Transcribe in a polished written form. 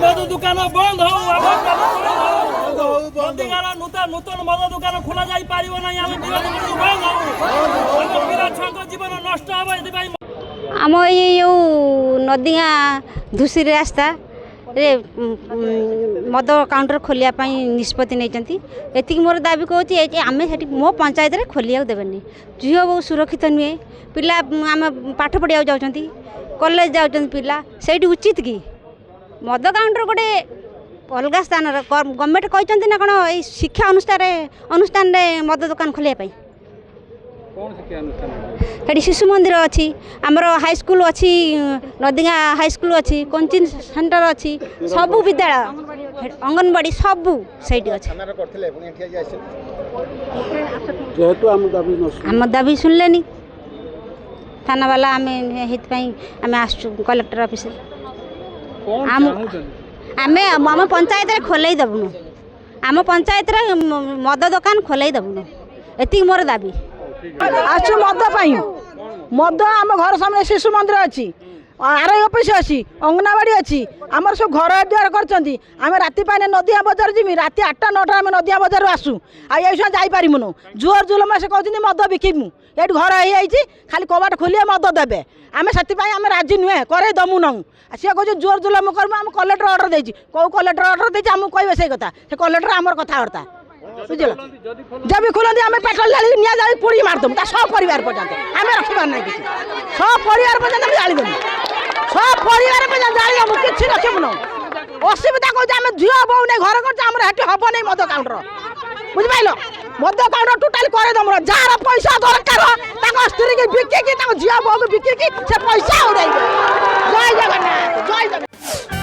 मद दुकान बंद हो नूतन मद दुकान खोल जीवन नष्ट आम ये नदिया धूसी रास्ता रे मद काउंटर खोलिया निष्पत्ति नहीं एति मोर दाबी कहूँ आम मो पंचायत रे खोलिया देवेनि झील बहुत सुरक्षित नुहे पिला आम पाठ पढ़िया जाऊँच कॉलेज जाऊँ पिला से उचित कि मद काउंटर गोटे अलग स्थान गवर्नमेंट कहते ना कौन ये शिक्षा अनुष्ठान मद दुकान खोलिया ये शिशु मंदिर अच्छी आमर हाईस्कल अच्छी नदिया हाईस्कल अच्छी कोचिंग सेंटर अच्छी सबू विद्यालय अंगनवाड़ी सबू से आम दाबी शुणिले थाना वाला आम आसु कलेक्टर ऑफिस आम पंचायत खोल देवुनु आम पंचायत मद दुकान खोल देवुनु एति मोर दाबी आसु मद आम घर सामने शिशु मंदिर अच्छी आरआई ऑफिस अच्छी अंगनवाड़ी अच्छी आमर सब घर द्वार कर राति पाने नदिया बजार जीमी राति 8टा 9टा आम नदिया बजार आसू आई जापरिमुनु जुआर जुलम से कहते मद बिकमु ये घर हो खाली कबाट खोलिए मद देवे आम से राजी नुहे करे दमु नौ सी कह जुआर जुलम कर कलेक्टर ऑर्डर देती कौ कलेक्टर ऑर्डर देती आमको कहे से कथा से कलेक्टर आमर कथबार्ता बुझल जब भी खोलती आम पेट्रोल जाली निया जाली पोड़ी मारदमु सब परिवार पर्यंत आम रखबार ना कि सब परिवार पर्यंत जालीदेमु सब परिवार पर्यंत जालीदेमु कि रखबू ना असुविधा कह झील बो नहीं घर कर हम नहीं मद काउंटर बुझिपाल मद काउंटर टोटाली करदेमु जार पैसा दरकार स्त्री की बिकिकी झील बो को बिकिकी से पैसा उड़ाइबे जय जगन्नाथ जय जगन्नाथ।